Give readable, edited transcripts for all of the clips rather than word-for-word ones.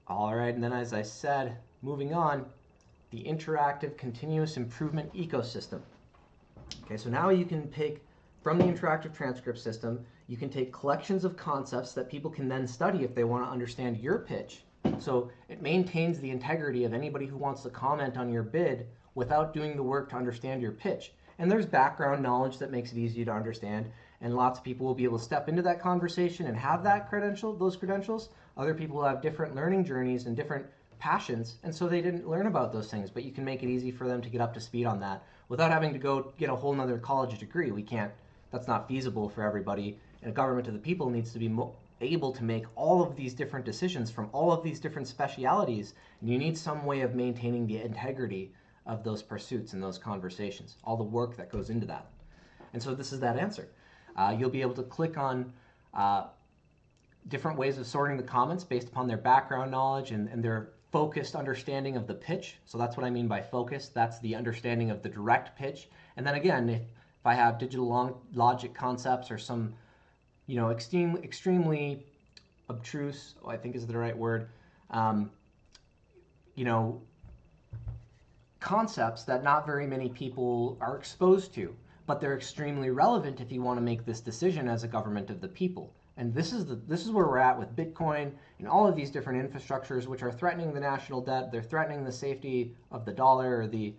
All right, and then as I said, moving on, the interactive continuous improvement ecosystem. Okay, so now you can take from the interactive transcript system, you can take collections of concepts that people can then study if they want to understand your pitch. So it maintains the integrity of anybody who wants to comment on your bid without doing the work to understand your pitch. And there's background knowledge that makes it easy to understand, and lots of people will be able to step into that conversation and have those credentials. Other people will have different learning journeys and different passions, and so they didn't learn about those things, but you can make it easy for them to get up to speed on that without having to go get a whole nother college degree. We can't, that's not feasible for everybody, and a government of the people needs to be able to make all of these different decisions from all of these different specialities, and you need some way of maintaining the integrity of those pursuits and those conversations, all the work that goes into that. And so this is that answer. You'll be able to click on different ways of sorting the comments based upon their background knowledge and their focused understanding of the pitch. So that's what I mean by focused. That's the understanding of the direct pitch. And then again, if I have digital logic concepts or some, extremely obtruse, I think is the right word, concepts that not very many people are exposed to, but they're extremely relevant if you want to make this decision as a government of the people. And this is where we're at with Bitcoin and all of these different infrastructures, which are threatening the national debt. They're threatening the safety of the dollar, or the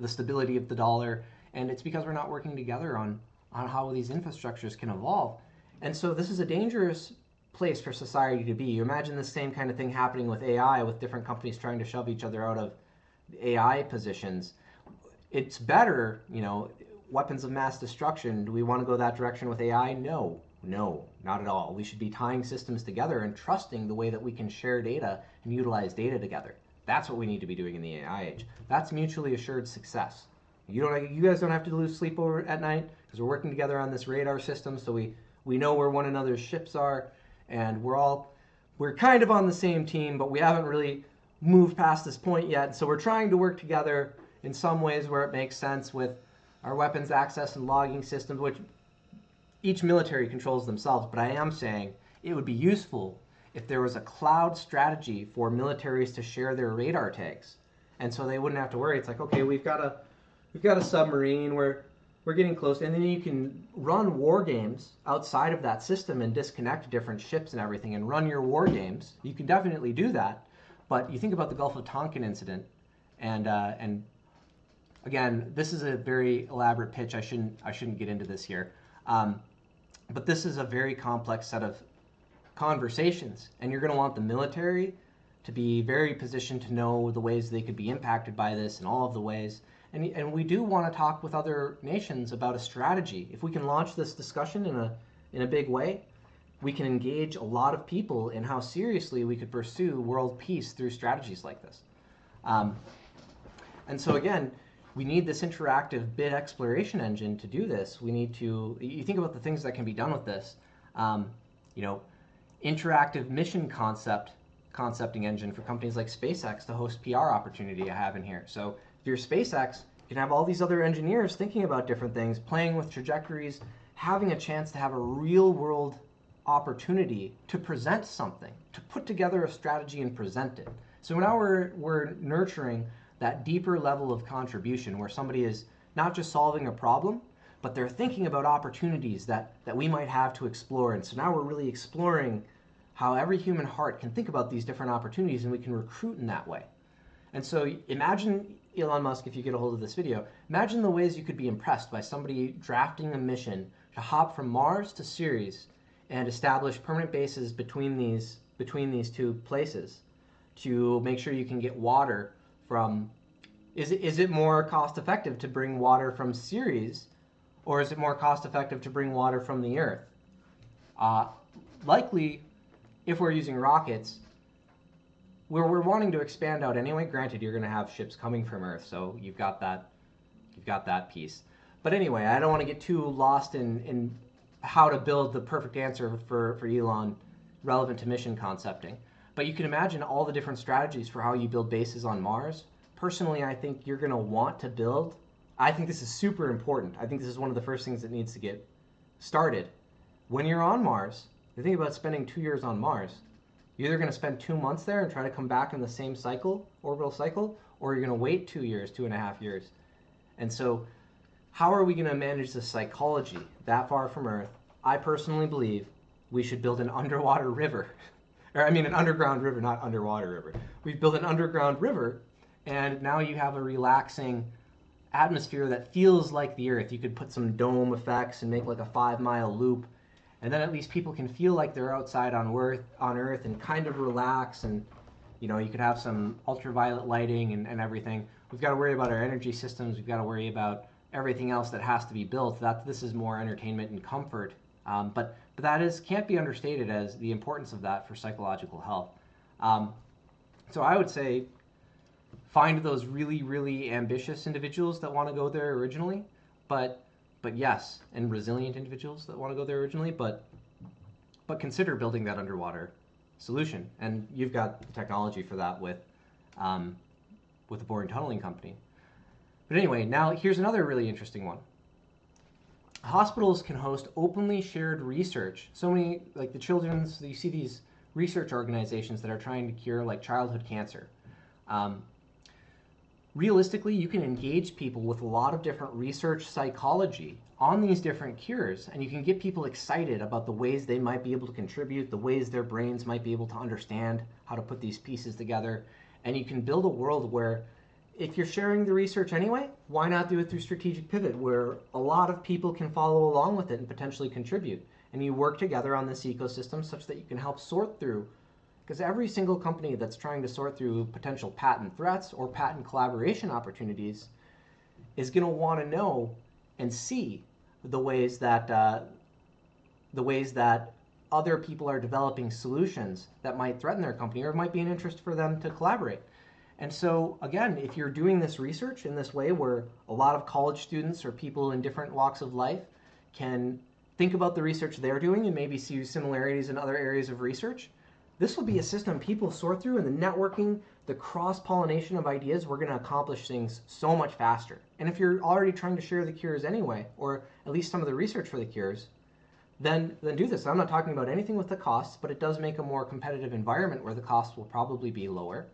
stability of the dollar. And it's because we're not working together on how these infrastructures can evolve. And so this is a dangerous place for society to be. You imagine the same kind of thing happening with AI, with different companies trying to shove each other out of AI positions. It's better, weapons of mass destruction. Do we want to go that direction with AI? No, not at all. We should be tying systems together and trusting the way that we can share data and utilize data together. That's what we need to be doing in the AI age. That's mutually assured success. You guys don't have to lose sleep over at night because we're working together on this radar system, so we know where one another's ships are, and we're kind of on the same team, but we haven't really moved past this point yet. So we're trying to work together in some ways where it makes sense with our weapons access and logging systems, which each military controls themselves. But I am saying it would be useful if there was a cloud strategy for militaries to share their radar tags, and so they wouldn't have to worry. It's like, okay, we've got a submarine, we're getting close, and then you can run war games outside of that system and disconnect different ships and everything and run your war games. You can definitely do that, but you think about the Gulf of Tonkin incident, and again, this is a very elaborate pitch. I shouldn't get into this here, but this is a very complex set of conversations, and you're going to want the military to be very positioned to know the ways they could be impacted by this and all of the ways. And we do want to talk with other nations about a strategy. If we can launch this discussion in a big way, we can engage a lot of people in how seriously we could pursue world peace through strategies like this. And so again, we need this interactive bid exploration engine to do this. You think about the things that can be done with this. Interactive mission concepting engine for companies like SpaceX to host PR opportunity I have in here. So if you're SpaceX, you can have all these other engineers thinking about different things, playing with trajectories, having a chance to have a real world opportunity to present something, to put together a strategy and present it. So now we're nurturing that deeper level of contribution where somebody is not just solving a problem, but they're thinking about opportunities that we might have to explore. And so now we're really exploring how every human heart can think about these different opportunities, and we can recruit in that way. And so imagine, Elon Musk, if you get a hold of this video, imagine the ways you could be impressed by somebody drafting a mission to hop from Mars to Ceres and establish permanent bases between these two places to make sure you can get water from. Is it more cost effective to bring water from Ceres, or is it more cost effective to bring water from the Earth? Likely, if we're using rockets, we're wanting to expand out anyway. Granted, you're going to have ships coming from Earth, so you've got that piece. But anyway, I don't want to get too lost in how to build the perfect answer for Elon relevant to mission concepting. But you can imagine all the different strategies for how you build bases on Mars. Personally, I think you're going to want to build. I think this is super important. I think this is one of the first things that needs to get started. When you're on Mars, you think about spending 2 years on Mars. You're either going to spend 2 months there and try to come back in the same cycle, orbital cycle, or you're going to wait 2 years, 2.5 years. And so how are we going to manage the psychology that far from Earth? I personally believe we should build an underwater river. Or I mean an underground river, not underwater river. We've built an underground river, and now you have a relaxing atmosphere that feels like the Earth. You could put some dome effects and make like a 5-mile loop, and then at least people can feel like they're outside on Earth and kind of relax. And you could have some ultraviolet lighting and everything. We've got to worry about our energy systems. We've got to worry about everything else that has to be built. This is more entertainment and comfort. But that can't be understated as the importance of that for psychological health. So I would say find those really, really ambitious individuals that want to go there originally, but yes, and resilient individuals that want to go there originally, but consider building that underwater solution. And you've got the technology for that with the boring tunneling company. But anyway, now here's another really interesting one. Hospitals can host openly shared research. So many, like the children's, you see these research organizations that are trying to cure like childhood cancer. Realistically, you can engage people with a lot of different research psychology on these different cures, and you can get people excited about the ways they might be able to contribute, the ways their brains might be able to understand how to put these pieces together. And you can build a world where if you're sharing the research anyway, why not do it through Strategic Pivot, where a lot of people can follow along with it and potentially contribute. And you work together on this ecosystem such that you can help sort through, because every single company that's trying to sort through potential patent threats or patent collaboration opportunities is going to want to know and see the ways that other people are developing solutions that might threaten their company or might be an interest for them to collaborate. And so, again, if you're doing this research in this way where a lot of college students or people in different walks of life can think about the research they're doing and maybe see similarities in other areas of research, this will be a system people sort through, and the networking, the cross-pollination of ideas, we're going to accomplish things so much faster. And if you're already trying to share the cures anyway, or at least some of the research for the cures, then do this. I'm not talking about anything with the costs, but it does make a more competitive environment where the costs will probably be lower.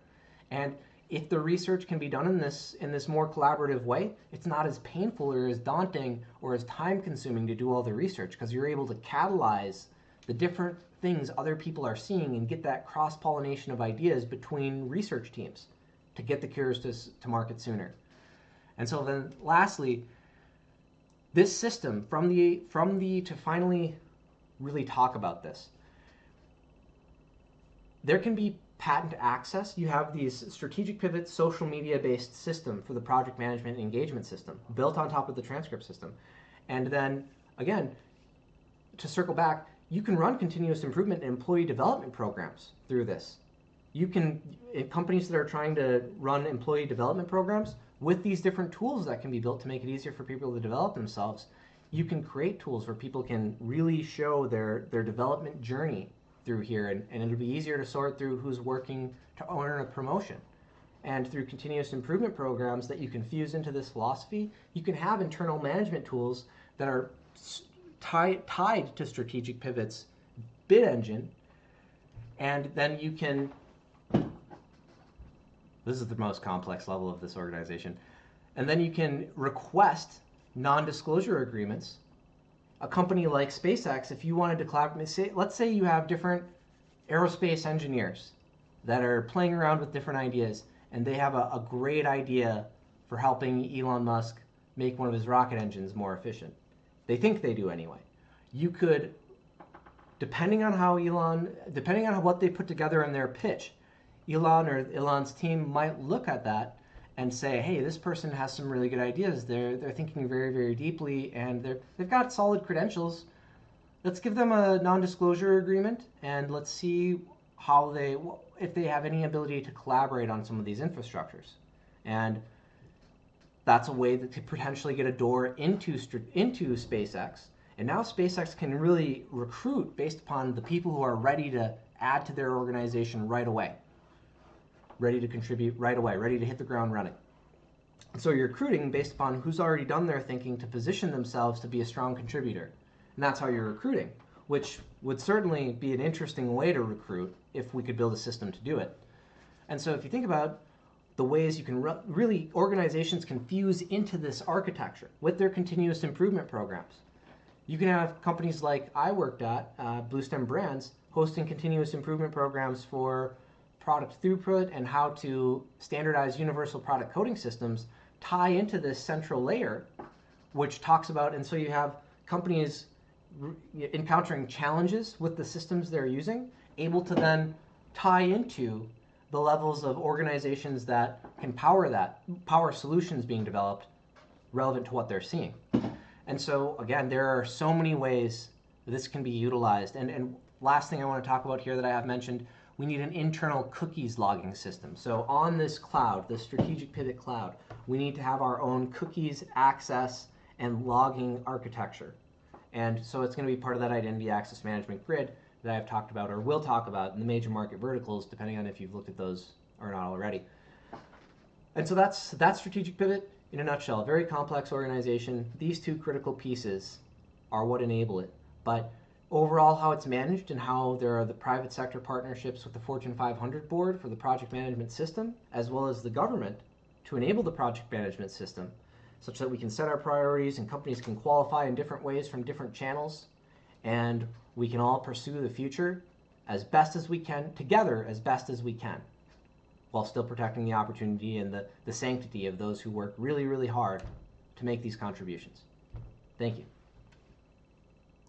And if the research can be done in this more collaborative way, it's not as painful or as daunting or as time consuming to do all the research, because you're able to catalyze the different things other people are seeing and get that cross-pollination of ideas between research teams to get the cures to market sooner. And so then lastly, this system to finally really talk about this, there can be patent access. You have these Strategic Pivot social media based system for the project management and engagement system built on top of the transcript system. And then again, to circle back, you can run continuous improvement and employee development programs through this. You can, companies that are trying to run employee development programs with these different tools that can be built to make it easier for people to develop themselves, you can create tools where people can really show their development journey through here, and it'll be easier to sort through who's working to earn a promotion. And through continuous improvement programs that you can fuse into this philosophy, you can have internal management tools that are tied to Strategic Pivot's bid engine, and then you can, this is the most complex level of this organization, and then you can request non-disclosure agreements. A company like SpaceX, if you wanted to collaborate, let's say you have different aerospace engineers that are playing around with different ideas, and they have a great idea for helping Elon Musk make one of his rocket engines more efficient. They think they do anyway. You could, depending on what they put together in their pitch, Elon or Elon's team might look at that and say, hey, this person has some really good ideas. They're thinking very, very deeply, and they've got solid credentials. Let's give them a non-disclosure agreement, and let's see if they have any ability to collaborate on some of these infrastructures. And that's a way that could potentially get a door into SpaceX. And now SpaceX can really recruit based upon the people who are ready to add to their organization right away, ready to contribute right away, ready to hit the ground running. So you're recruiting based upon who's already done their thinking to position themselves to be a strong contributor. And that's how you're recruiting. which would certainly be an interesting way to recruit if we could build a system to do it. And so if you think about the ways you can really, organizations can fuse into this architecture with their continuous improvement programs. You can have companies like I worked at, Bluestem Brands, hosting continuous improvement programs for product throughput and how to standardize universal product coding systems tie into this central layer, which talks about, and so you have companies encountering challenges with the systems they're using, able to then tie into the levels of organizations that can power solutions being developed relevant to what they're seeing. And so, again, there are so many ways this can be utilized. And last thing I want to talk about here that I have mentioned, we need an internal cookies logging system. So on this cloud, the strategic pivot cloud, we need to have our own cookies access and logging architecture. And so it's going to be part of that identity access management grid that I've talked about or will talk about in the major market verticals, depending on if you've looked at those or not already. And so that's strategic pivot in a nutshell. A very complex organization. These two critical pieces are what enable it. But overall, how it's managed and how there are the private sector partnerships with the Fortune 500 board for the project management system, as well as the government to enable the project management system, such that we can set our priorities and companies can qualify in different ways from different channels, and we can all pursue the future as best as we can, together as best as we can, while still protecting the opportunity and the sanctity of those who work really, really hard to make these contributions. Thank you.